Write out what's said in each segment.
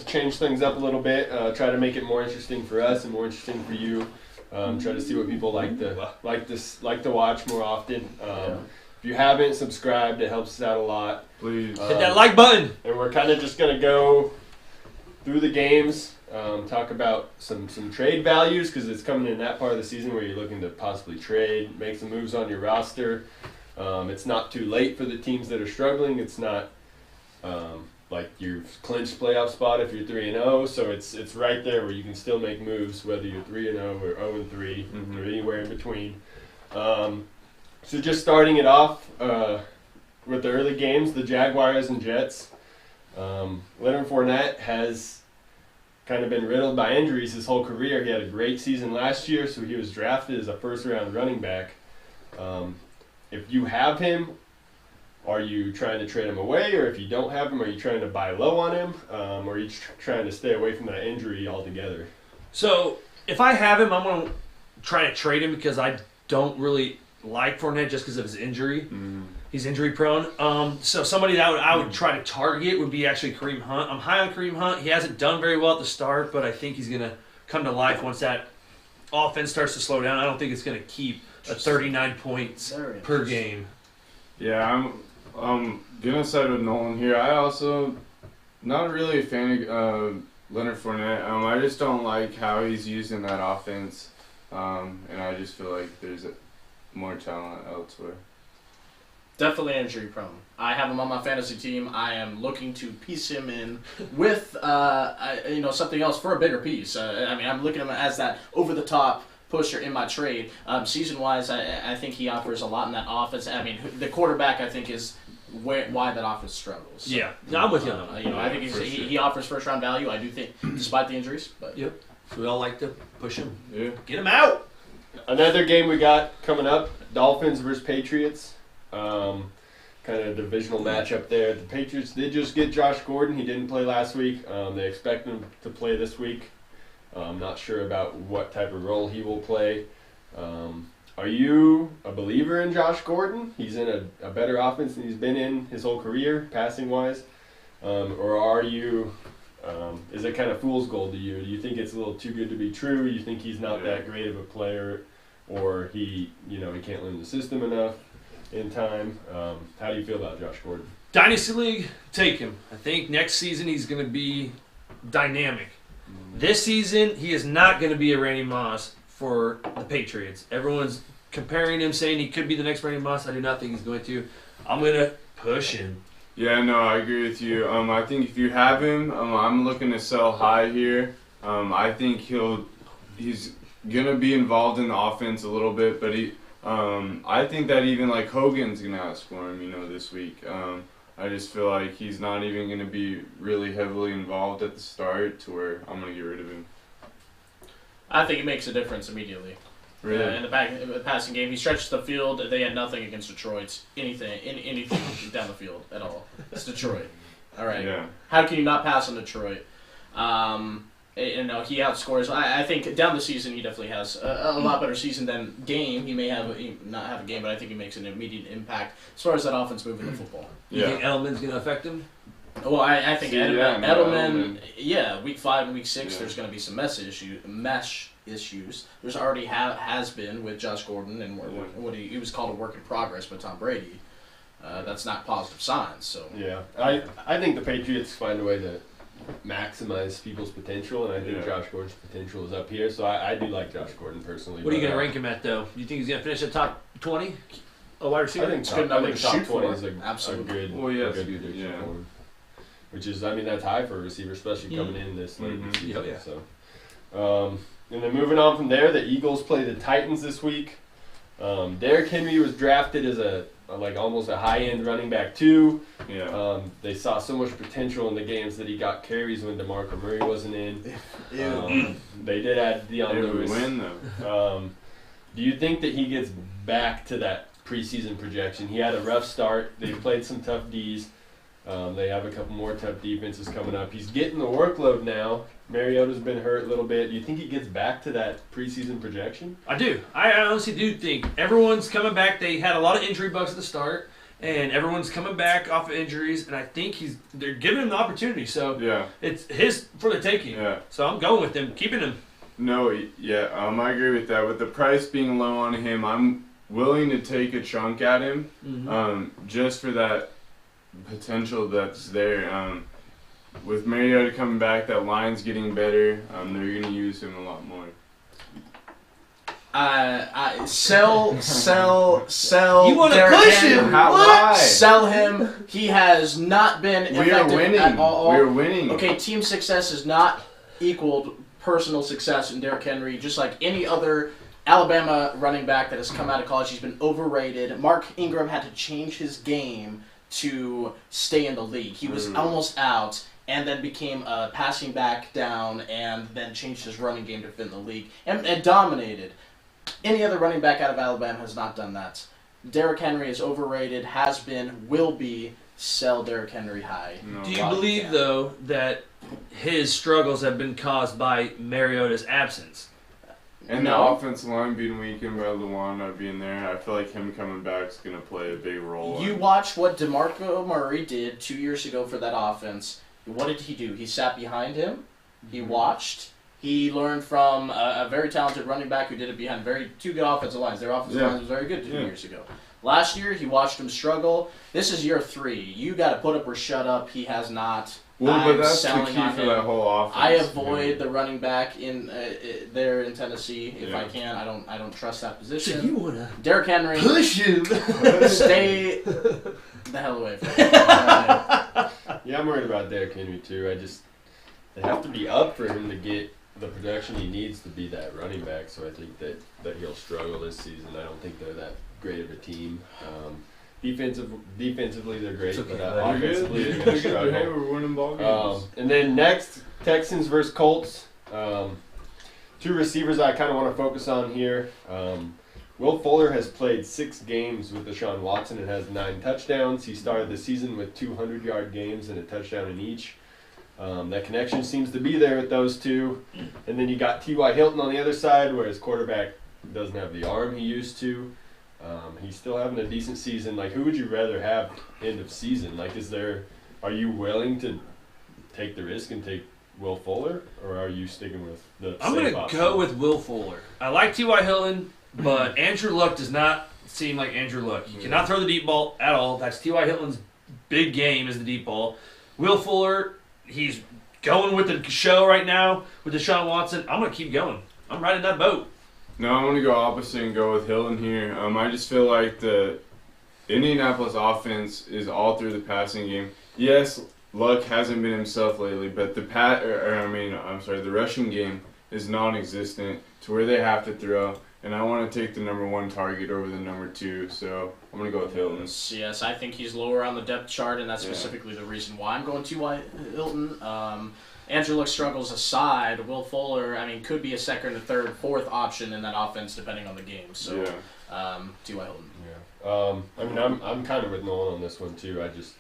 change things up a little bit, try to make it more interesting for us and more interesting for you. Try to see what people like to watch more often. If you haven't subscribed, it helps us out a lot. Please hit that like button. And we're kind of just gonna go through the games, talk about some trade values because it's coming in that part of the season where you're looking to possibly trade, make some moves on your roster. It's not too late for the teams that are struggling. It's not like you've clinched playoff spot if you're 3-0, so it's right there where you can still make moves whether you're 3-0 or 0-3 or anywhere in between. So just starting it off with the early games, the Jaguars and Jets. Leonard Fournette has kind of been riddled by injuries his whole career. He had a great season last year, so he was drafted as a first-round running back. If you have him, are you trying to trade him away? Or if you don't have him, are you trying to buy low on him? Or are you trying to stay away from that injury altogether? So if I have him, I'm going to try to trade him because I don't really like Fournette just because of his injury. Mm-hmm. He's injury prone. So somebody that I would try to target would be actually Kareem Hunt. I'm high on Kareem Hunt. He hasn't done very well at the start, but I think he's going to come to life once that offense starts to slow down. I don't think it's going to keep a 39 points per game. Yeah, I'm gonna side with Nolan here. I also not really a fan of Leonard Fournette. I just don't like how he's used in that offense, and I just feel like there's more talent elsewhere. Definitely injury prone. I have him on my fantasy team. I am looking to piece him in with something else for a bigger piece. I'm looking at him as that over the top pusher in my trade. Season wise, I think he offers a lot in that offense. I mean, the quarterback I think is why that offense struggles. So, Yeah, I'm with you on that. I think he offers first round value. I do think, despite the injuries. But Yep. We all like to push him. Yeah. Get him out. Another game we got coming up, Dolphins versus Patriots. Kind of divisional matchup there. The Patriots did just get Josh Gordon. He didn't play last week. They expect him to play this week. I'm not sure about what type of role he will play. Are you a believer in Josh Gordon? He's in a better offense than he's been in his whole career, passing-wise. Or are you, is it kind of fool's gold to you? Do you think it's a little too good to be true? You think he's not that great of a player? Or he can't learn the system enough in time? How do you feel about Josh Gordon? Dynasty League, take him. I think next season he's going to be dynamic. This season, he is not going to be a Randy Moss for the Patriots. Everyone's comparing him, saying he could be the next Randy Moss. I do not think he's going to. I'm going to push him. Yeah, no, I agree with you. I think if you have him, I'm looking to sell high here. I think he's gonna be involved in the offense a little bit, but I think that even like Hogan's gonna outscore him, this week. I just feel like he's not even gonna be really heavily involved at the start to where I'm gonna get rid of him. I think it makes a difference immediately. Really? In the passing game, he stretched the field. They had nothing against Detroit. Anything down the field at all. It's Detroit. All right. Yeah. How can you not pass on Detroit? He outscores. I think down the season he definitely has a lot better season than game. He may not have a game, but I think he makes an immediate impact as far as that offense moving the football. You think Edelman's going to affect him? Well, I think Edelman, week 5 and week 6, Yeah. there's going to be some mesh issues. There's already has been with Josh Gordon and what he was called a work in progress by Tom Brady. That's not positive signs. So Yeah, I think the Patriots find a way to maximize people's potential, and I think Josh Gordon's potential is up here. So I do like Josh Gordon personally. What are you going to rank him at, though? Do you think he's going to finish at top 20? A wide receiver? I think It's good number to top shoot 20 for. is a Absolutely. good, Well, yes, a good prediction yeah. for him. Which is, that's high for a receiver, especially coming in this late in the season. Yeah. So, and then moving on from there, the Eagles play the Titans this week. Derrick Henry was drafted as almost a high-end running back too. Yeah. They saw so much potential in the games that he got carries when DeMarco Murray wasn't in. They did add Deion They would Lewis. win though. Do you think that he gets back to that preseason projection? He had a rough start. They played some tough Ds. They have a couple more tough defenses coming up. He's getting the workload now. Mariota's been hurt a little bit. Do you think he gets back to that preseason projection? I do. I honestly do think everyone's coming back. They had a lot of injury bugs at the start, and everyone's coming back off of injuries, and I think they're giving him the opportunity. So Yeah. it's his for the taking. Yeah. So I'm going with him, keeping him. No, yeah, I agree with that. With the price being low on him, I'm willing to take a chunk at him, just for that potential that's there. With Mariota coming back, that line's getting better. They're gonna use him a lot more. Sell. You want to Derrick push Henry. him? Why? Sell him. He has not been We are effective winning. at all. We're winning. Okay, team success is not equaled personal success in Derrick Henry. Just like any other Alabama running back that has come out of college, he's been overrated. Mark Ingram had to change his game to stay in the league. He was almost out, and then became a passing back down, and then changed his running game to fit in the league, and dominated. Any other running back out of Alabama has not done that. Derrick Henry is overrated, has been, will be. Sell Derrick Henry high. No. Do you believe, though, that his struggles have been caused by Mariota's absence? And No. the offensive line being weakened by Luan not being there, I feel like him coming back is going to play a big role. You watched what DeMarco Murray did 2 years ago for that offense. What did he do? He sat behind him. He watched. He learned from a very talented running back who did it behind two good offensive lines. Their offensive line was very good 2 years ago. Last year, he watched him struggle. This is year 3. You got to put up or shut up. He has not. Well, but I'm that's the selling key on for him. that whole offense. I avoid the running back in there in Tennessee if I Yeah. can. I don't trust that So position. you want to Derrick Henry, push him? stay the hell away from him. Yeah, I'm worried about Derrick Henry too. They have to be up for him to get the production he needs to be that running back. So I think that he'll struggle this season. I don't think they're that great of a team. Defensively they're great, It's okay, but bud. offensively they're going to Hey, struggle. we're winning ball games. And then next, Texans versus Colts. Two receivers I kind of want to focus on here. Will Fuller has played 6 games with Deshaun Watson and has 9 touchdowns. He started the season with 200-yard games and a touchdown in each. That connection seems to be there with those two. And then you got T.Y. Hilton on the other side, where his quarterback doesn't have the arm he used to. He's still having a decent season. Like, who would you rather have end of season? Like, are you willing to take the risk and take Will Fuller, or are you sticking with the I'm safe going to option? go with Will Fuller. I like T.Y. Hilton, but Andrew Luck does not seem like Andrew Luck. He cannot throw the deep ball at all. That's T.Y. Hilton's big game is the deep ball. Will Fuller, he's going with the show right now with Deshaun Watson. I'm going to keep going. I'm riding that boat. No, I'm going to go opposite and go with Hilton here. I just feel like the Indianapolis offense is all through the passing game. Yes, Luck hasn't been himself lately, but the rushing game is non-existent to where they have to throw. And I want to take the number 1 target over the number 2, so I'm going to go with Hilton. Yes, I think he's lower on the depth chart, and that's specifically the reason why I'm going T.Y. Hilton. Andrew Luck struggles aside, Will Fuller, could be a second, or third, fourth option in that offense depending on the game. So, T.Y. Hilton. Yeah. I'm kind of with Nolan on this one too. I just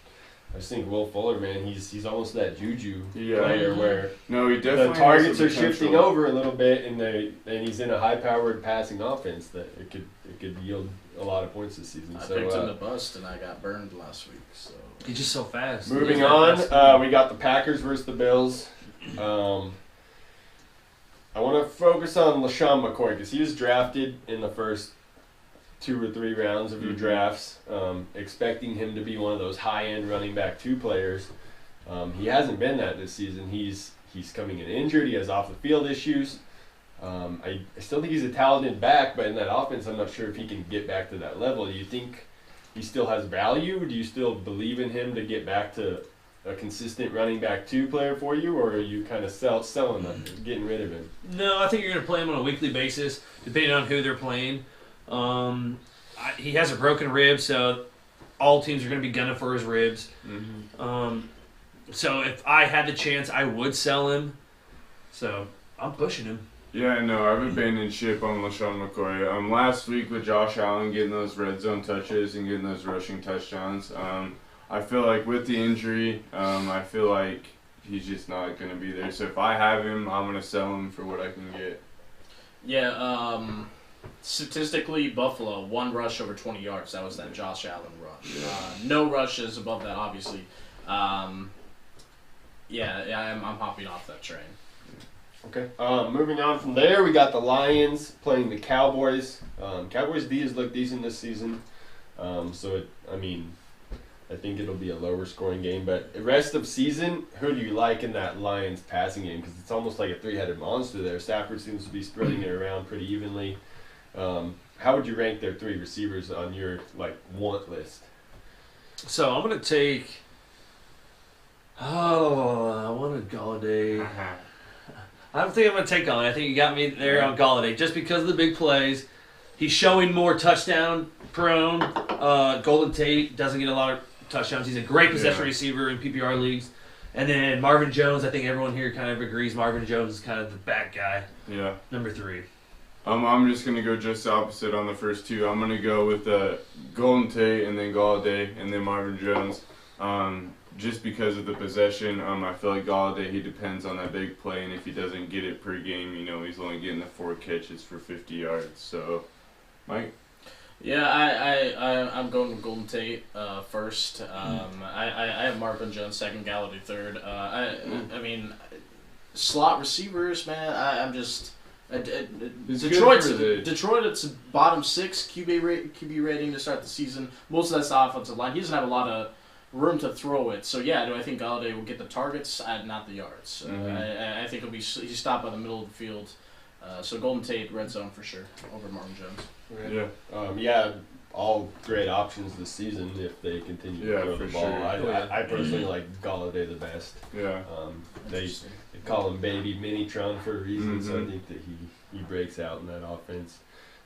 think Will Fuller, man, he's almost that juju player where No, he the definitely targets has the are shifting potential. over a little bit, and he's in a high-powered passing offense that it could yield a lot of points this season. I So picked him to bust, and I got burned last week. So He's just so fast. moving He's on, fast. we got the Packers versus the Bills. I want to focus on LaShawn McCoy because he was drafted in the first 2 or 3 rounds of your drafts, expecting him to be one of those high-end running back 2 players. He hasn't been that this season. He's coming in injured. He has off-the-field issues. I still think he's a talented back, but in that offense, I'm not sure if he can get back to that level. Do you think he still has value? Do you still believe in him to get back to a consistent running back 2 player for you, or are you kind of selling him, getting rid of him? No, I think you're going to play him on a weekly basis, depending on who they're playing. He has a broken rib, so all teams are going to be gunning for his ribs. So if I had the chance, I would sell him. So I'm pushing him. Yeah, no, I've abandoned ship on LaShawn McCoy. Last week with Josh Allen getting those red zone touches and getting those rushing touchdowns, I feel like with the injury, I feel like he's just not going to be there. So if I have him, I'm going to sell him for what I can get. yeah, statistically, Buffalo, 1 rush over 20 yards. That was that Josh Allen rush. No rushes above that, obviously. I'm hopping off that train. Okay. Moving on from there, we got the Lions playing the Cowboys. Cowboys D has looked decent this season. I think it'll be a lower scoring game. But the rest of season, who do you like in that Lions passing game? Because it's almost like a 3-headed monster there. Stafford seems to be spreading it around pretty evenly. How would you rank their 3 receivers on your want list? So I'm gonna take. I wanted Galladay. I don't think I'm gonna take Galladay. I think you got me there on Galladay just because of the big plays. He's showing more touchdown prone. Golden Tate doesn't get a lot of touchdowns. He's a great possession receiver in PPR leagues. And then Marvin Jones, I think everyone here kind of agrees Marvin Jones is kind of the bad guy. Yeah. Number 3. I'm just going to go just opposite on the first 2. I'm going to go with Golden Tate and then Galladay and then Marvin Jones. Just because of the possession, I feel like Galladay, he depends on that big play, and if he doesn't get it per game, he's only getting the 4 catches for 50 yards. So, Mike? Yeah, I'm going with Golden Tate first. I have Marvin Jones second, Galladay third. I mean, slot receivers, man. I'm just Detroit. It's bottom 6 QB rating to start the season. Most of that's the offensive line. He doesn't have a lot of room to throw it. So yeah, do I think Galladay will get the targets? Not the yards. I think he's stopped by the middle of the field. So Golden Tate, red zone for sure over Marvin Jones. Yeah. All great options this season if they continue to throw the ball. Sure. I personally like Galladay the best. Yeah. They call him Baby Minitron for a reason, so I think that he breaks out in that offense.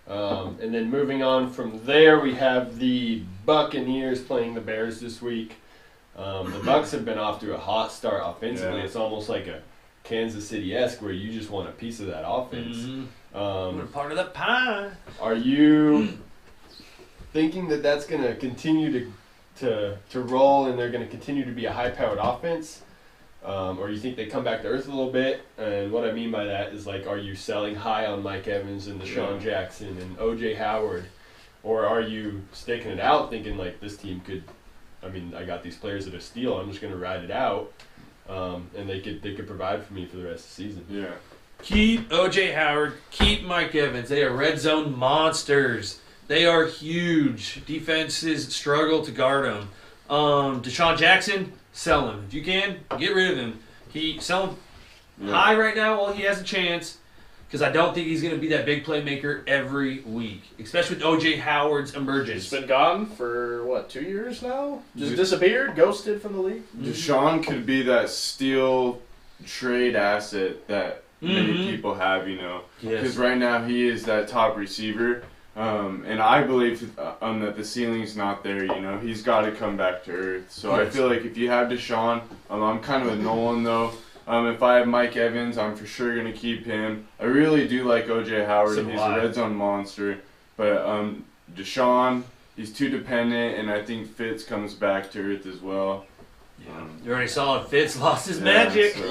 And then moving on from there, we have the Buccaneers playing the Bears this week. The Bucs have been off to a hot start offensively. Yeah. It's almost like a Kansas City-esque where you just want a piece of that offense. We're part of the pie. Are you thinking that that's going to continue to roll and they're going to continue to be a high-powered offense? Or you think they come back to earth a little bit? And what I mean by that is, are you selling high on Mike Evans and Deshaun Jackson and O.J. Howard? Or are you staking it out thinking, this team could, I got these players at a steal, I'm just going to ride it out, and they could provide for me for the rest of the season. Yeah. Keep O.J. Howard, keep Mike Evans. They are red zone monsters. They are huge. Defenses struggle to guard them. Deshaun Jackson, sell him. If you can, get rid of him. Sell him high right now while he has a chance, because I don't think he's going to be that big playmaker every week, especially with O.J. Howard's emergence. He's been gone for, 2 years now? Just disappeared, ghosted from the league? Deshaun could be that steal trade asset that many people have, Because right now he is that top receiver. And I believe that the ceiling's not there, He's got to come back to earth. So I feel like if you have Deshaun, I'm kind of with Nolan, though. If I have Mike Evans, I'm for sure going to keep him. I really do like O.J. Howard. He's a red zone monster. But Deshaun, he's too dependent, and I think Fitz comes back to earth as well. You already saw it. Fitz lost his magic. So.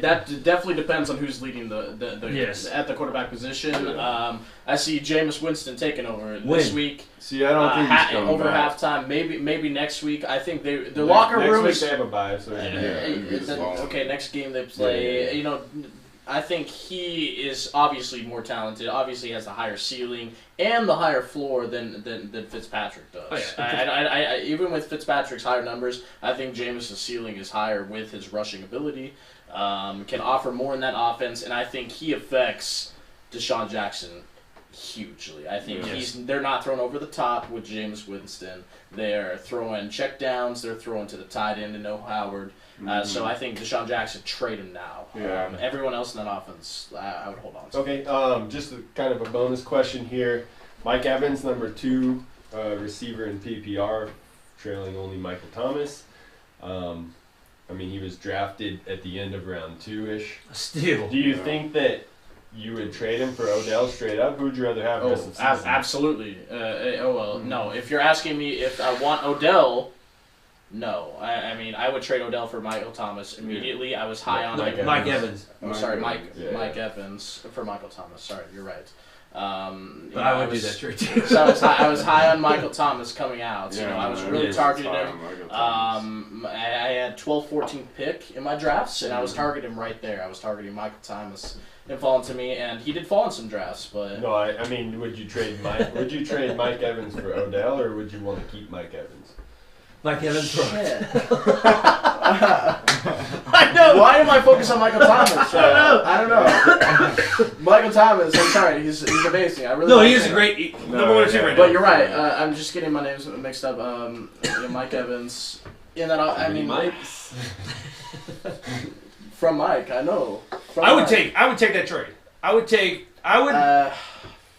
That definitely depends on who's leading at the quarterback position. I see Jameis Winston taking over this week. See, I don't think he's coming over back. halftime. Maybe next week. I think their locker room. Next week they have a bye, so okay, next game they play. I think he is obviously more talented. Obviously, has the higher ceiling and the higher floor than Fitzpatrick does. Even with Fitzpatrick's higher numbers, I think Jameis' ceiling is higher with his rushing ability. Can offer more in that offense, and I think he affects Deshaun Jackson hugely. I think they're not thrown over the top with Jameis Winston. They're throwing checkdowns. They're throwing to the tight end and no Howard. So I think Deshaun Jackson, trade him now. Everyone else in that offense, I would hold on to. Okay, just kind of a bonus question here. Mike Evans, number 2 receiver in PPR, trailing only Michael Thomas. He was drafted at the end of round 2-ish. Still. Do you think that you would trade him for Odell straight up? Who would you rather have? Absolutely. No. If you're asking me if I want Odell, no. I would trade Odell for Michael Thomas immediately. I was high on Mike Evans. I'm sorry, Mike Evans for Michael Thomas. Sorry, you're right. But I would do that trade too. So I was high on Michael Thomas coming out. Yeah, I was man, really it's targeting fine, him. Michael Thomas. I had 12th, 14th pick in my drafts, and I was targeting him right there. I was targeting Michael Thomas and falling to me, and he did fall in some drafts, but No, I mean, would you trade Mike Evans for Odell, or would you want to keep Mike Evans? Mike Evans. shit. I know. Why am I focused on Michael Thomas? I don't know. Michael Thomas, I'm sorry, he's amazing. I really No, like he is him. a great No, number 1 or 2 yeah. right now. But you're right. I'm just getting my names mixed up. Mike Evans. And then I mean, Mike's. from Mike, I know. From I would Mike. take that trade. I would.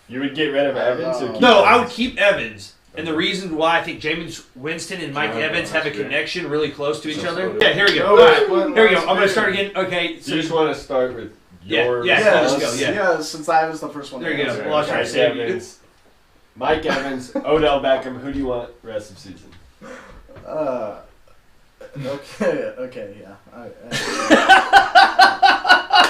You would get rid of Evans? Or No. keep No, I Evans? would keep Evans. And the reason why I think Jameis Winston and Mike Yeah, Evans have a that's good. connection really close to each That's other. what Yeah, here we go. No, All right, one here we go. last I'm going to pick. start again. Okay, So so you just want to start with Yeah, your yeah, yes, let's go, yeah. yeah, since I was the first one. There you go. answer. Well, I was trying to Mike say Evans, Mike Evans, Odell Beckham. Who do you want rest of season? Okay, yeah.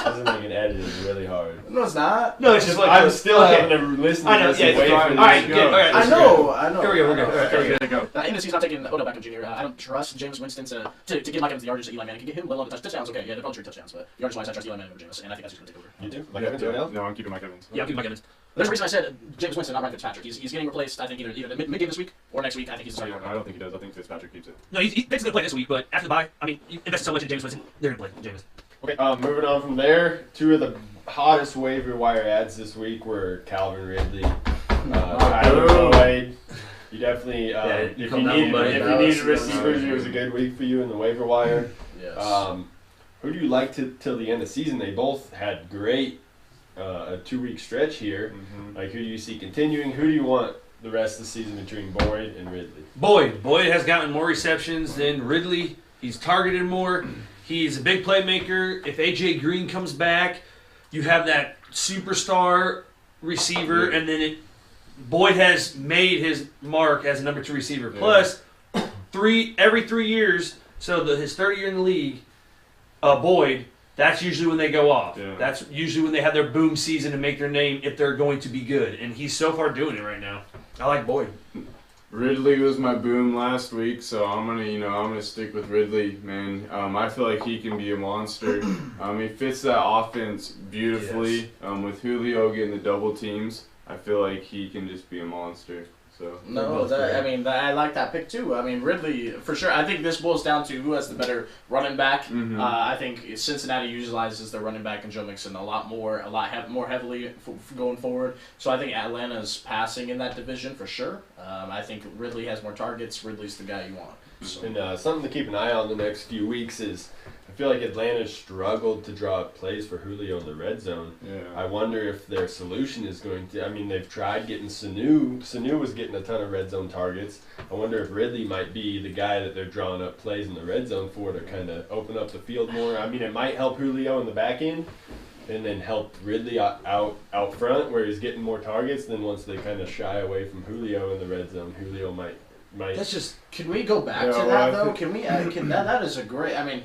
Doesn't make an edit is really hard. No, it's not. No, it's just like I'm still okay. having to listen to I know, this yeah, and wait it's for fine. this All right, to good. go. All right, I let's know, I know. Here we go, we're good. I know. All right, here we go. In the season, I'm taking Odell Beckham Jr. I don't trust Jameis Winston to give Mike Evans the yardage that Eli Manning can get him, let alone the touchdowns. Okay, yeah, they're both true touchdowns, but yardage-wise, I trust Eli Manning over Jameis, and I think that's just going to take over. You do? Mike Yeah, Evans, Odell? no, I'm keeping Mike Evans. Yeah, I'll keep Mike Evans. There's a reason I said James Winston, not Ryan Fitzpatrick. He's getting replaced, I think, either mid-game this week or next week. I think he's starting. I don't think he does. I think Fitzpatrick keeps it. No, he's going to play this week, but after the bye, I mean, you invested so much in Jameis Winston, they're going to play Jameis. Okay, moving on from there, 2 of the hottest waiver wire ads this week were Calvin Ridley, Tyler Boyd. You definitely, you if come you down needed with that receivers, was- it was a good week for you in the waiver wire. Yes. Who do you like till the end of the season? They both had great a 2-week stretch here. Mm-hmm. Like, who do you see continuing? Who do you want the rest of the season between Boyd and Ridley? Boyd has gotten more receptions than Ridley. He's targeted more. He's a big playmaker. If A.J. Green comes back, you have that superstar receiver, and then Boyd has made his mark as a number 2 receiver. Yeah. Plus, every 3 years, so his third year in the league, Boyd, that's usually when they go off. Yeah. That's usually when they have their boom season and make their name if they're going to be good. And he's so far doing it right now. I like Boyd. Ridley was my boom last week, so I'm gonna stick with Ridley, man. I feel like he can be a monster. He fits that offense beautifully. With Julio getting the double teams, I feel like he can just be a monster. So No, I like that pick too. I mean, Ridley, for sure. I think this boils down to who has the better running back. Mhm. I think Cincinnati utilizes their running back and Joe Mixon a lot more heavily going forward. So I think Atlanta's passing in that division for sure. I think Ridley has more targets. Ridley's the guy you want. So. And something to keep an eye on the next few weeks is I feel like Atlanta struggled to draw up plays for Julio in the red zone. yeah. I wonder if their solution is going to. I mean, they've tried getting Sanu. Sanu was getting a ton of red zone targets. I wonder if Ridley might be the guy that they're drawing up plays in the red zone for to kind of open up the field more. I mean, it might help Julio in the back end, and then help Ridley out front where he's getting more targets. Then once they kind of shy away from Julio in the red zone, Julio might. That's just Can we go back Yeah, to well, that I though? think- Can we? That is a great. I mean,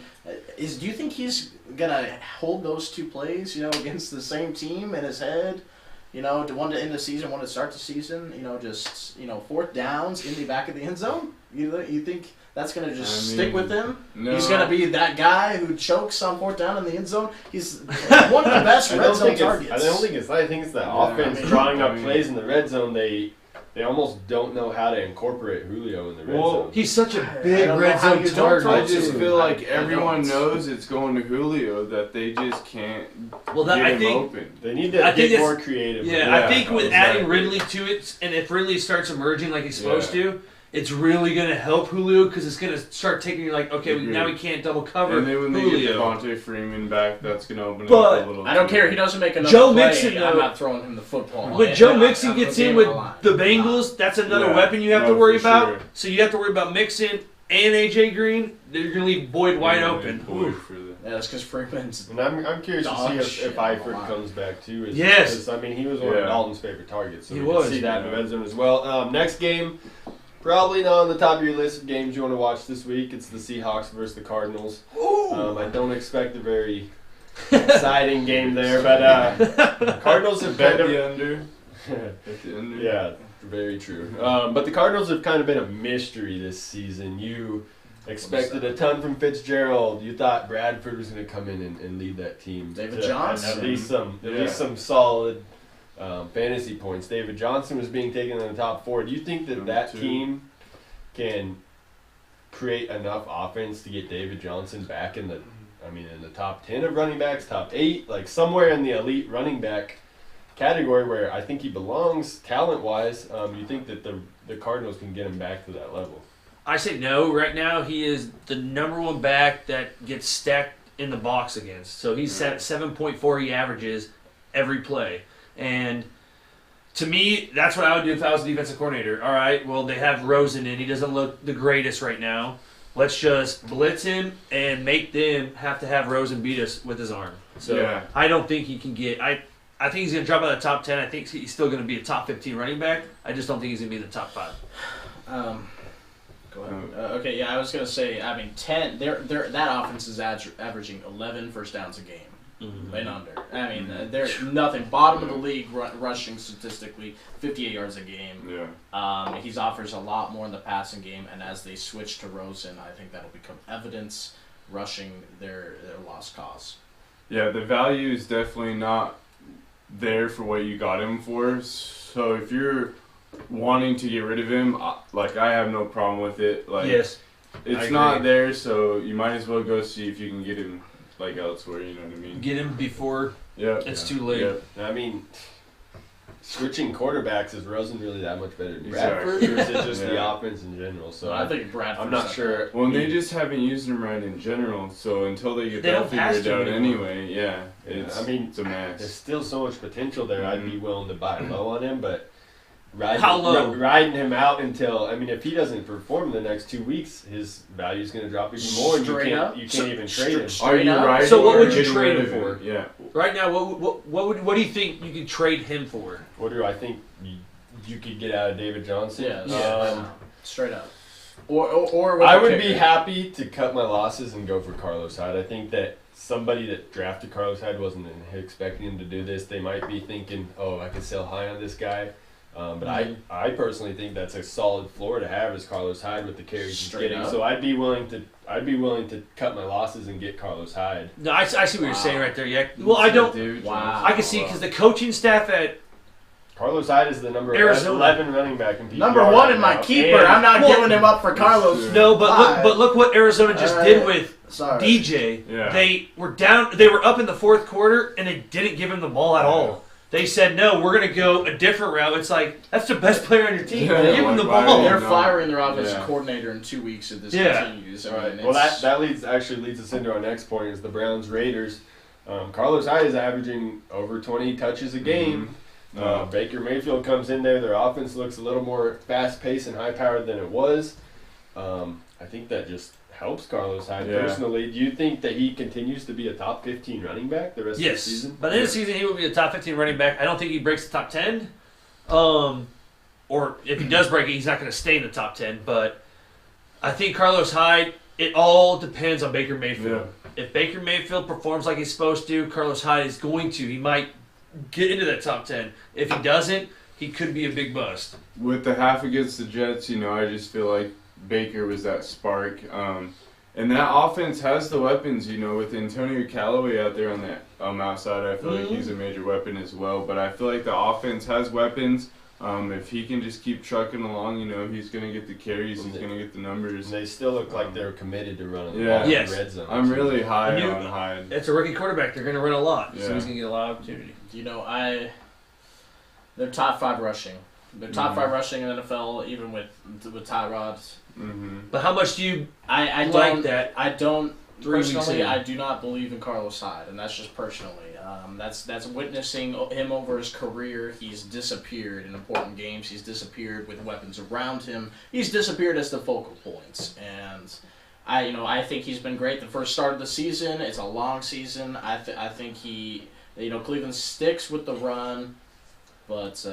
do you think he's gonna hold those 2 plays? Against the same team in his head. One to end the season, one to start the season. Just 4th downs in the back of the end zone. You think that's gonna just stick with him? No. He's gonna be that guy who chokes on 4th down in the end zone. He's one of the best red zone targets. I think it's the Yeah, offense I mean- drawing up I mean- plays in the red zone. They almost don't know how to incorporate Julio in the red zone. he's such a I big don't know red how zone you don't target. throw I it to just him. feel like I everyone don't. knows it's going to Julio, that they just can't Well, get I him think open. They need to I think get it's- more creative. Yeah, Yeah, I think with exactly. adding Ridley to it, and if Ridley starts emerging like he's supposed Yeah. to, it's really going to help Julio because it's going to start taking you like, okay, Agreed. now we can't double cover And then when they get Julio. Devontae Freeman back, that's going to open But up a little. I don't care. He doesn't make another Joe play. Mixon, I'm though- not throwing him the football. When And Joe I'm- Mixon I'm gets the in game with on the line. the Bengals, that's another Yeah. weapon you have to No, worry for about. sure. So you have to worry about Mixon and AJ Green. They're going to leave Boyd wide Yeah, open. Boyd for the- Yeah, that's because Freeman's. And I'm curious to Dog see shit if on the Eifert line. comes back too. Yes. because, I mean, he was one of Yeah. Dalton's favorite targets, so He we was. can see that in the Yeah. red zone as well. Next game, probably not on the top of your list of games you want to watch this week. It's the Seahawks versus the Cardinals. I don't expect a very exciting game there, but Cardinals have Bet kind of the under. At the end. Yeah, very true. But the Cardinals have kind of been a mystery this season. You expected a ton from Fitzgerald. You thought Bradford was going to come in and lead that team. David to Johnson. at least some solid fantasy points. David Johnson was being taken in the top 4. Do you think that that Two. team can create enough offense to get David Johnson back in the top 10 of running backs, top 8, like somewhere in the elite running back category where I think he belongs talent-wise? You think that the Cardinals can get him back to that level? I say no. Right now, he is the number 1 back that gets stacked in the box against. So he's at 7.4 he averages every play. And to me, that's what I would do if I was a defensive coordinator. All right, well, they have Rosen in. He doesn't look the greatest right now. Let's just blitz him and make them have to have Rosen beat us with his arm. So Yeah. I don't think he can get – I think he's going to drop out of the top 10. I think he's still going to be a top 15 running back. I just don't think he's going to be in the top 5. Go ahead. Okay, yeah, I was gonna say. I mean, 10. That offense is averaging 11 first downs a game and under. I mean, they're nothing. Bottom of the league rushing statistically, 58 yards a game. Yeah. He offers a lot more in the passing game, and as they switch to Rosen, I think that'll become evidence rushing their lost cause. Yeah, the value is definitely not there for what you got him for. So if you're wanting to get rid of him, like, I have no problem with it. Like, Yes. it's not there, so you might as well go see if you can get him like elsewhere. You know what I mean? Get him before Yeah. it's too late. Yeah. I mean, switching quarterbacks, is Rosen really that much better than Exactly. Bradford, or is it just the Yeah. offense in general? So I think Bradford's I'm not sure. Well, they just haven't used him right in general. So until they get They that don't pass figured out to him anymore. anyway, yeah, it's There's a mess. still so much potential there. I'd be willing to buy low on him, but How low? riding him out until, I mean, if he doesn't perform the next 2 weeks, his value is going to drop even more, and Straight up? you can't even trade him. Are Straight you up? right? So what or would you getting trade rid him of for? Yeah. Right now, what do you think you could trade him for? What do I think you could get out of David Johnson? Yeah, straight up. Or I with would the be kicker. happy to cut my losses and go for Carlos Hyde. I think that somebody that drafted Carlos Hyde wasn't expecting him to do this. They might be thinking, oh, I could sell high on this guy. But I personally think that's a solid floor to have as Carlos Hyde with the carries he's Straight getting. up. So I'd be willing to cut my losses and get Carlos Hyde. No, I see what you're Wow. saying right there. Yeah. Well, I don't. David Wow. Johnson. I can see because the coaching staff at Carlos Hyde is the number Arizona. 11 running back in PPR. Number 1 right in my now. keeper. And I'm not Well, giving him up for Carlos. true. no, but Hyde. look what Arizona just did with Sorry. DJ. Yeah. They were down. They were up in the 4th quarter, and they didn't give him the ball at all. They said, no, we're going to go a different route. It's like, that's the best player on your team. Yeah, Give him the like, ball. why- They're No. firing their offensive Yeah. coordinator in 2 weeks if this Yeah. continues. I All right. mean, Well, it's- that leads us into our next point is the Browns Raiders. Carlos Hyde is averaging over 20 touches a game. Baker Mayfield comes in there. Their offense looks a little more fast-paced and high-powered than it was. I think that just helps Carlos Hyde Yeah. personally. Do you think that he continues to be a top 15 running back the rest of the Yes. season? By the end of the season, he will be a top 15 running back. I don't think he breaks the top 10. Or if he does break it, he's not going to stay in the top 10. But I think Carlos Hyde, it all depends on Baker Mayfield. If Baker Mayfield performs like he's supposed to, Carlos Hyde is going to. He might get into that top 10. If he doesn't, he could be a big bust. With the half against the Jets, I just feel like Baker was that spark. And that offense has the weapons, with Antonio Callaway out there on the outside. I feel like he's a major weapon as well. But I feel like the offense has weapons. If he can just keep trucking along, he's going to get the carries, he's going to get the numbers. And they still look like they're committed to running the Yeah. ball in Yes. the red zone. I'm really high And you- on Hyde. It's a rookie quarterback. They're going to run a lot. So Yeah. he's going to get a lot of opportunity. They're top 5 rushing. They're top 5 rushing in the NFL, even with Tyrod. Mm-hmm. But how much do you I like don't. that? I don't 3 weeks personally. in? I do not believe in Carlos Hyde, and that's just personally. That's witnessing him over his career. He's disappeared in important games. He's disappeared with weapons around him. He's disappeared as the focal points, and I think he's been great the first start of the season. It's a long season. I think he, Cleveland sticks with the run, but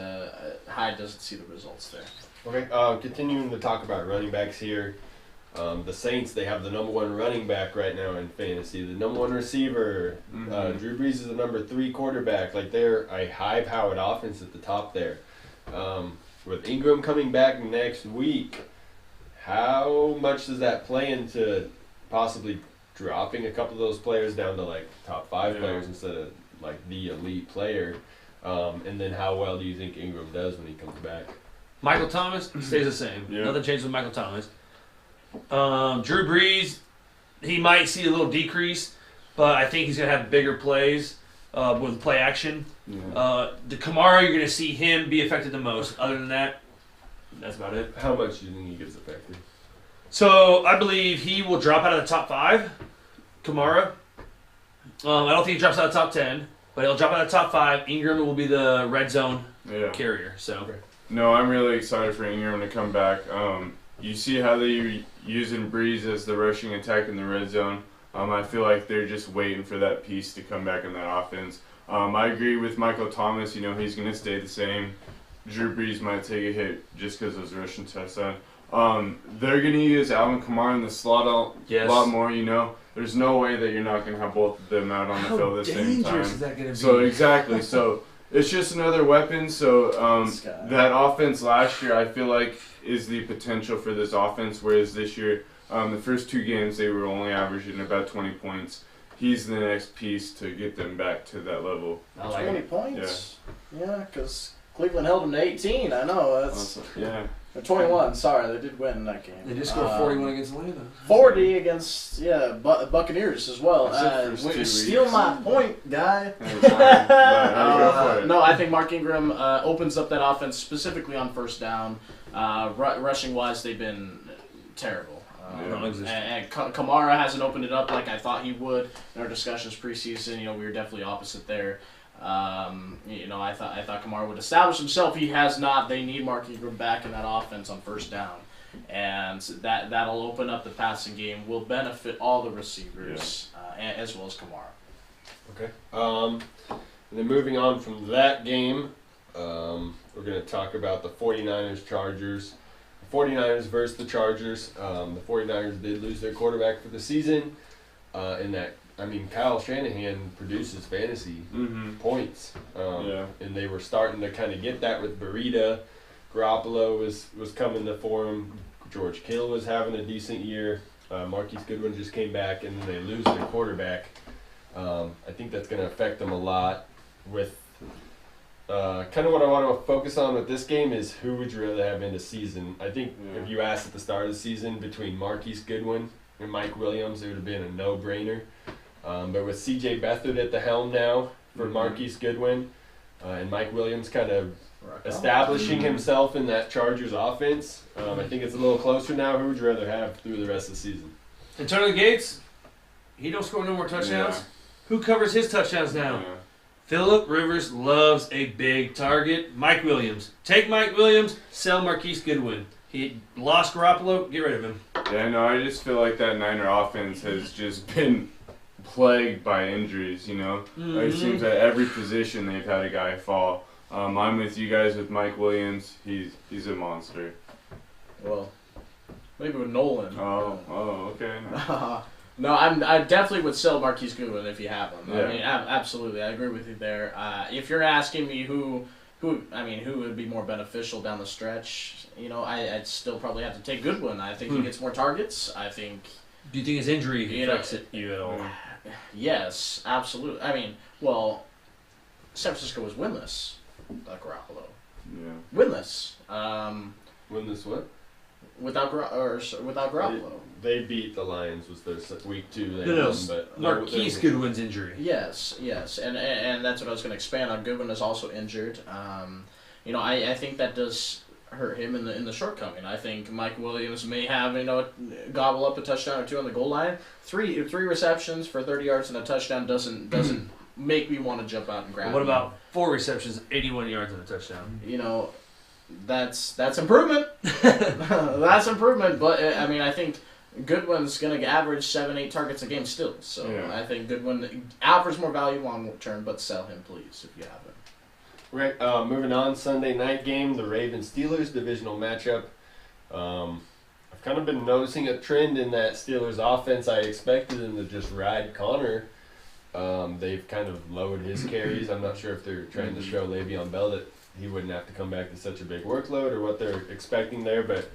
Hyde doesn't see the results there. Okay, continuing to talk about running backs here. The Saints, they have the number 1 running back right now in fantasy, the number 1 receiver. Drew Brees is the number 3 quarterback. Like, they're a high-powered offense at the top there. With Ingram coming back next week, how much does that play into possibly dropping a couple of those players down to like top 5 players instead of like the elite player? And then how well do you think Ingram does when he comes back? Michael Thomas stays the same. Yeah. Nothing changes with Michael Thomas. Drew Brees, he might see a little decrease, but I think he's going to have bigger plays with play action. The Kamara, you're going to see him be affected the most. Other than that, that's about it. How much do you think he gets affected? So I believe he will drop out of the top 5, Kamara. I don't think he drops out of the top 10, but he'll drop out of the top 5. Ingram will be the red zone carrier. So No, I'm really excited for Ingram to come back. You see how they're using Breeze as the rushing attack in the red zone. I feel like they're just waiting for that piece to come back in that offense. I agree with Michael Thomas. He's going to stay the same. Drew Brees might take a hit just because of his rushing touchdown. They're going to use Alvin Kamara in the slot a lot more. There's no way that you're not going to have both of them out on the field at the same time. How dangerous is that going to be? So exactly. So it's just another weapon. So that offense last year, I feel like, is the potential for this offense. Whereas this year, the first 2 games, they were only averaging about 20 points. He's the next piece to get them back to that level. 20 points? Yeah, because Cleveland held them to 18. I know. That's 21. Sorry, they did win that game. They just scored 41 against Atlanta. 40 against Buccaneers as well. Steal my point, guy. No, I think Mark Ingram opens up that offense specifically on first down. Rushing wise, they've been terrible. And Kamara hasn't opened it up like I thought he would in our discussions preseason. We were definitely opposite there. I thought Kamara would establish himself. He has not. They need Mark Ingram back in that offense on first down, and that'll open up the passing game. Will benefit all the receivers as well as Kamara. Okay. And then moving on from that game, we're going to talk about the 49ers Chargers. The 49ers versus the Chargers. The 49ers did lose their quarterback for the season. Kyle Shanahan produces fantasy points. And they were starting to kind of get that with Burita. Garoppolo was coming to form. George Kittle was having a decent year. Marquise Goodwin just came back, and then they lose their quarterback. I think that's going to affect them a lot. With kind of what I want to focus on with this game is who would you rather have in the season. I think if you asked at the start of the season between Marquise Goodwin and Mike Williams, it would have been a no-brainer. But with C.J. Beathard at the helm now for Marquise Goodwin and Mike Williams kind of establishing himself in that Chargers offense, I think it's a little closer now. Who would you rather have through the rest of the season? Antonio Gates, he don't score no more touchdowns. Yeah. Who covers his touchdowns now? Phillip Rivers loves a big target. Mike Williams. Take Mike Williams, sell Marquise Goodwin. He lost Garoppolo, get rid of him. I just feel like that Niner offense has just been plagued by injuries, It seems at every position they've had a guy fall. I'm with you guys with Mike Williams. He's a monster. Well, maybe with Nolan. Okay. No, I definitely would sell Marquise Goodwin if you have him. Yeah. Absolutely, I agree with you there. If you're asking me who would be more beneficial down the stretch, I'd still probably have to take Goodwin. I think he gets more targets. I think. Do you think his injury affects you at all? Yes, absolutely. San Francisco was winless without Garoppolo. Yeah. Winless. Winless what? Without Garoppolo. They beat the Lions. Was their week 2? They No, won, but Marquise Goodwin's injury. Yes, and that's what I was going to expand on. Goodwin is also injured. I think that does hurt him in the shortcoming. I think Mike Williams may have gobble up a touchdown or 2 on the goal line. Three receptions for 30 yards and a touchdown doesn't make me want to jump out and grab him. What about 4 receptions, 81 yards and a touchdown? That's improvement. That's improvement. But I think Goodwin's going to average 7-8 targets a game still. So I think Goodwin offers more value long term, but sell him please if you have him. Right, moving on, Sunday night game, the Ravens-Steelers divisional matchup. kind of been noticing a trend in that Steelers offense. I expected them to just ride Connor. They've kind of lowered his carries. I'm not sure if they're trying to show Le'Veon Bell that he wouldn't have to come back to such a big workload or what they're expecting there, but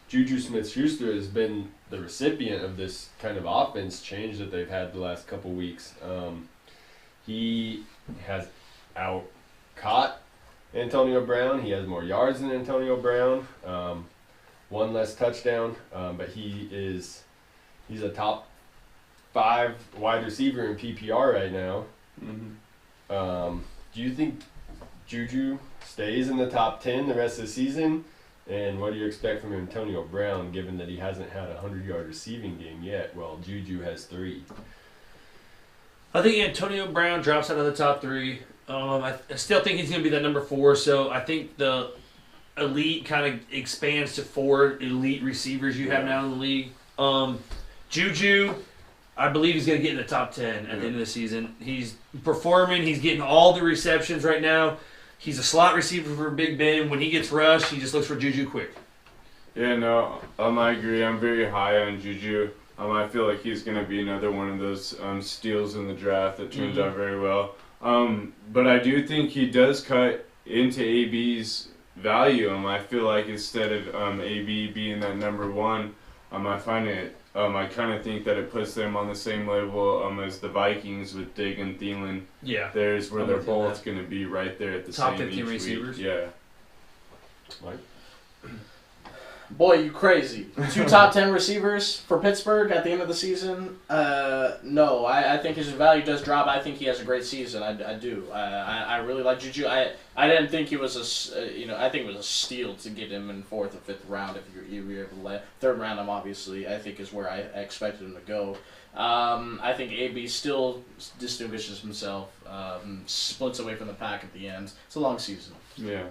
Juju Smith-Schuster has been the recipient of this kind of offense change that they've had the last couple weeks. He has out-caught Antonio Brown. He has more yards than Antonio Brown, one less touchdown, but he's a top 5 wide receiver in PPR right now. Do you think Juju stays in the top 10 the rest of the season? And what do you expect from Antonio Brown, given that he hasn't had a 100-yard receiving game yet? Well, Juju has 3. I think Antonio Brown drops out of the top 3. I still think he's going to be that number 4, so I think the elite kind of expands to 4 elite receivers you have now in the league. Juju, I believe he's going to get in the top 10 at the end of the season. He's performing. He's getting all the receptions right now. He's a slot receiver for Big Ben. When he gets rushed, he just looks for Juju quick. Yeah, no, I agree. I'm very high on Juju. I feel like he's going to be another one of those steals in the draft that turns out very well. But I do think he does cut into AB's value. I feel like instead of AB being that number 1, I find it. I kind of think that it puts them on the same level as the Vikings with Diggs and Thielen. Yeah. There's where they're both going to be right there at the top same 15 each receivers. week. Yeah. Mike? Boy, you crazy. 2 top 10 receivers for Pittsburgh at the end of the season? No, I think his value does drop. I think he has a great season. I do. I really like Juju. I didn't think he was I think it was a steal to get him in 4th or 5th round if you were able to let. 3rd round, obviously, I think is where I expected him to go. I think AB still distinguishes himself, splits away from the pack at the end. It's a long season. Yeah.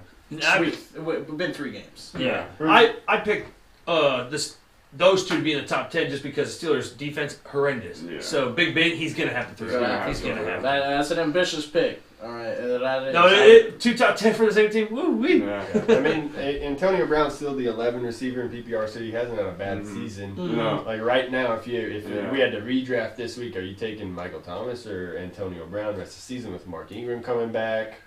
Sweet. We've been 3 games. Yeah. I picked those 2 to be in the top 10 just because the Steelers' defense horrendous. Yeah. So Big Ben, he's going to have to throw. He's going to have to. That's an ambitious pick. All right. No, 2 top 10 for the same team. Woo wee. Yeah. I mean, Antonio Brown's still the 11 receiver in PPR, so he hasn't had a bad season. No. Like right now, if we had to redraft this week, are you taking Michael Thomas or Antonio Brown rest of the season with Mark Ingram coming back?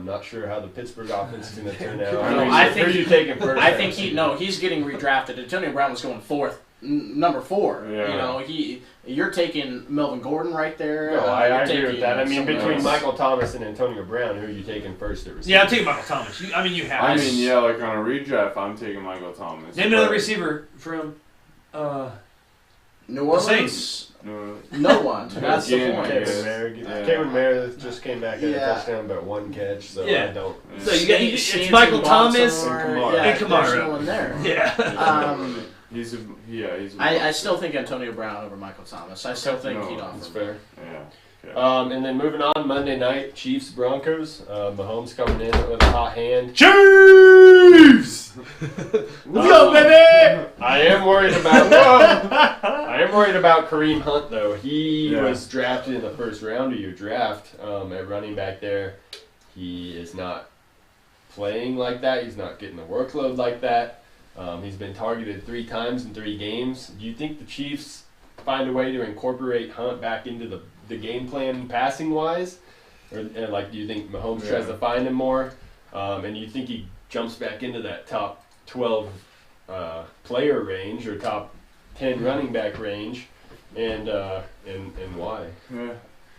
Not sure how the Pittsburgh offense is going to turn out. I think who are you taking first? I think he's getting redrafted. Antonio Brown was going 4th, number 4. Yeah. You're taking Melvin Gordon right there. No, I agree taking with that. I mean, someone between else. Michael Thomas and Antonio Brown, who are you taking first at receiver? Yeah, I'm taking Michael Thomas. You have. yeah, like on a redraft, I'm taking Michael Thomas. Name another receiver from New Orleans. Saints. No one. That's the Again, point. yeah. Cameron Meredith just came back at a Yeah. touchdown, but 1 catch, so Yeah. I don't. So you got it's Saints Michael and Boston Thomas or- Kamara. Yeah, and Kamara. There's no one there. Yeah. He's I still think Antonio Brown over Michael Thomas. I still think he'd offer. That's fair. Yeah. And then moving on, Monday night, Chiefs Broncos. Mahomes coming in with a hot hand. Chiefs. Let's go, baby! I am worried about Kareem Hunt though. He was drafted in the 1st round of your draft at running back there. He is not playing like that. He's not getting the workload like that. He's been targeted 3 times in 3 games. Do you think the Chiefs find a way to incorporate Hunt back into the game plan passing wise? Or do you think Mahomes tries to find him more? And you think he jumps back into that top 12 player range or top 10 running back range? And why? Yeah.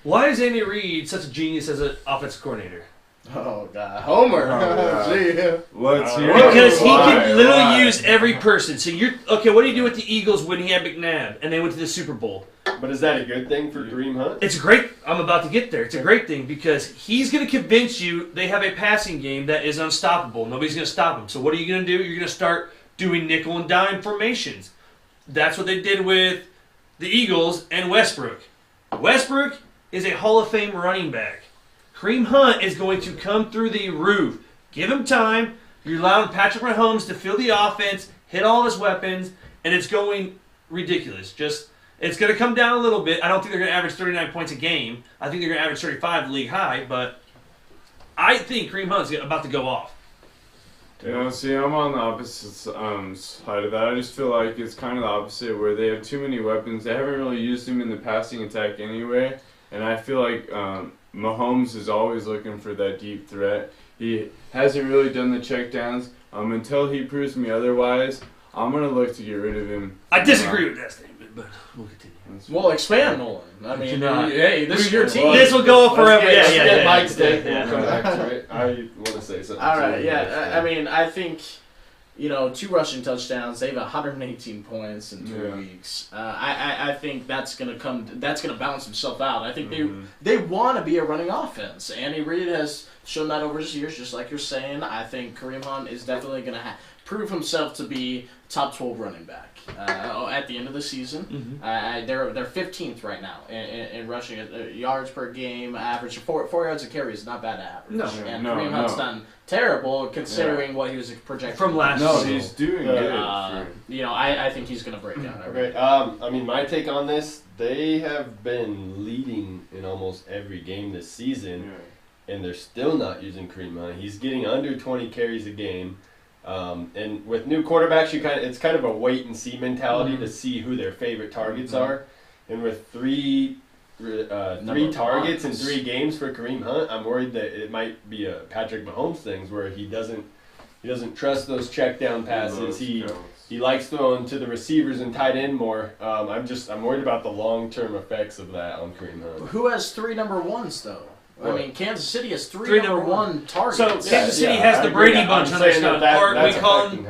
Why is Andy Reid such a genius as an offensive coordinator? Oh God, Homer. Oh, Gee. Let's hear Because he why, can literally why? use every person. So you're okay. What do you do with the Eagles when he had McNabb and they went to the Super Bowl? But is that a good thing for Kareem Hunt? It's great. I'm about to get there. It's a great thing because he's going to convince you they have a passing game that is unstoppable. Nobody's going to stop him. So what are you going to do? You're going to start doing nickel and dime formations. That's what they did with the Eagles and Westbrook. Westbrook is a Hall of Fame running back. Kareem Hunt is going to come through the roof. Give him time. You're allowing Patrick Mahomes to fill the offense, hit all his weapons, and it's going ridiculous. It's going to come down a little bit. I don't think they're going to average 39 points a game. I think they're going to average 35 league high, but I think Kareem Hunt's about to go off. See, I'm on the opposite side of that. I just feel like it's kind of the opposite, where they have too many weapons. They haven't really used them in the passing attack anyway, and I feel like Mahomes is always looking for that deep threat. He hasn't really done the checkdowns. Until he proves me otherwise, I'm gonna look to get rid of him. I disagree with that statement, but we'll continue. Well, expand, Nolan. I mean, cannot. hey, this is your team. This will go on forever. Let's Yeah, get yeah. Mike's take. Yeah. We'll come back to it. I want to say something. All too. right, yeah. I mean, I think, 2 rushing touchdowns. They have 118 points in 2 Yeah. weeks. I think that's gonna balance himself out. I think they want to be a running offense. Andy Reid has shown that over his years, just like you're saying. I think Kareem Hunt is definitely gonna prove himself to be top 12 running back at the end of the season. They're 15th right now in rushing yards per game average. 4 yards a carry is not bad average. No. And Kareem Hunt's done terrible considering what he was projected From last No, season. he's doing Yeah. good. I think he's gonna break out. Okay. I mean, my take on this: they have been leading in almost every game this season, and they're still not using Kareem Hunt. He's getting under 20 carries a game. And with new quarterbacks, it's kind of a wait and see mentality to see who their favorite targets are. And with three targets in 3 games for Kareem Hunt, I'm worried that it might be a Patrick Mahomes thing where he doesn't trust those check down passes. He likes throwing to the receivers and tight end more. I'm worried about the long term effects of that on Kareem Hunt. Who has 3 number ones though? What? I mean, Kansas City has 3 number 1 targets. So Kansas City has the Brady bunch on their stuff, or we call them.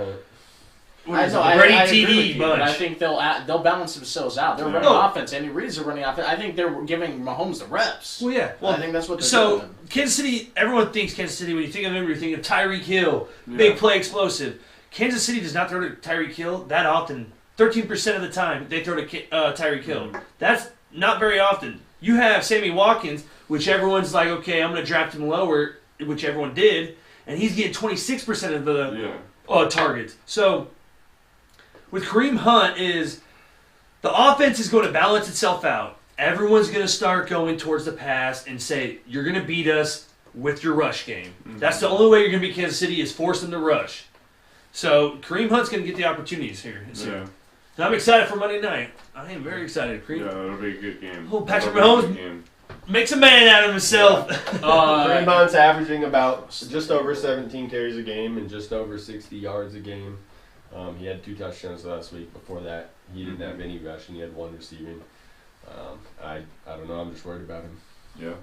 I know, Brady I agree TD with you, but I bunch. think they'll balance themselves out. They're running offense. Andy Reid's a running offense. I think they're giving Mahomes the reps. Well, yeah. I think that's what they're So doing. Kansas City, everyone thinks Kansas City. When you think of them, you think of Tyreek Hill, big play, explosive. Kansas City does not throw to Tyreek Hill that often. 13% of the time they throw to Tyreek Hill. That's not very often. You have Sammy Watkins, which everyone's like, okay, I'm going to draft him lower, which everyone did, and he's getting 26% of the targets. So with Kareem Hunt the offense is going to balance itself out. Everyone's going to start going towards the pass and say, you're going to beat us with your rush game. That's the only way you're going to beat Kansas City is force them to rush. So Kareem Hunt's going to get the opportunities here. So I'm excited for Monday night. I am very excited. Kareem. Yeah, it'll be a good game. Oh, Patrick Mahomes makes a man out of himself. Kareem Hunt's averaging about just over 17 carries a game and just over 60 yards a game. He had 2 touchdowns last week. Before that, he didn't have any rushing. He had 1 receiving. I don't know. I'm just worried about him. Yeah.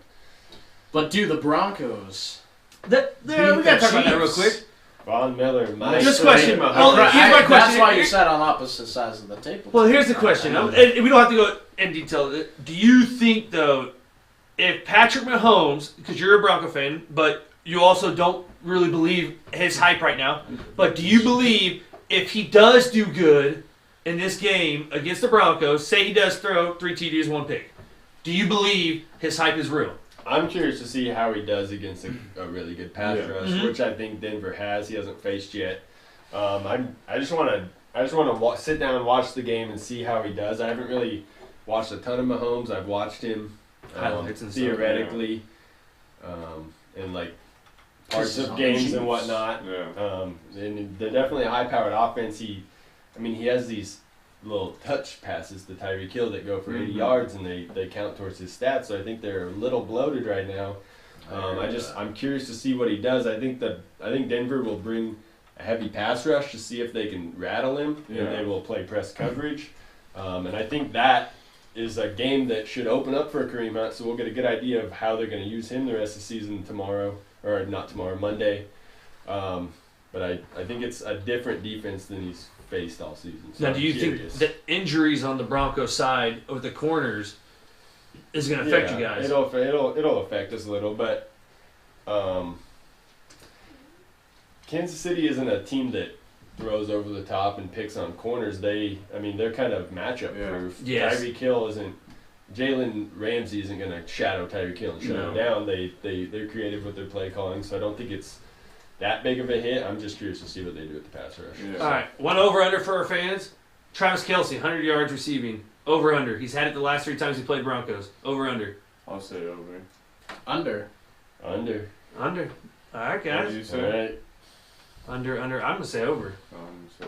But do the Broncos? We got to talk about that real quick. Von Miller, This question. Well, Here's my question. That's why you sat on opposite sides of the table. Well, here's the question. And we don't have to go in detail. Do you think, though, if Patrick Mahomes, because you're a Bronco fan, but you also don't really believe his hype right now, but do you believe if he does do good in this game against the Broncos, say he does throw 3 TDs, 1 pick, do you believe his hype is real? I'm curious to see how he does against a really good pass rush, which I think Denver has. He hasn't faced yet. I just want to sit down and watch the game and see how he does. I haven't really watched a ton of Mahomes. I've watched him Highlights and stuff, theoretically, in like parts of games and whatnot. Yeah. And they're definitely a high-powered offense. He has these little touch passes to Tyreek Hill that go for 80 yards, and they count towards his stats. So I think they're a little bloated right now. I'm curious to see what he does. I think Denver will bring a heavy pass rush to see if they can rattle him, and they will play press coverage. And I think that is a game that should open up for Kareem Hunt. So we'll get a good idea of how they're going to use him the rest of the season Monday. But I think it's a different defense than he's faced all season. So now, do you think that injuries on the Broncos side with the corners is going to affect you guys? It'll affect us a little, but Kansas City isn't a team that throws over the top and picks on corners. They're kind of matchup proof. Yes. Tyreek Hill isn't. Jalen Ramsey isn't going to shadow Tyreek Hill and shut him down. They're creative with their play calling, so I don't think it's that big of a hit. I'm just curious to see what they do with the pass rush. Yeah. All right, 1 over-under for our fans. Travis Kelce, 100 yards receiving. Over-under. He's had it the last 3 times he played Broncos. Over-under. I'll say over. Under. Under. Under. All right, What guys. did you All say? right. Under. I'm gonna say over. So.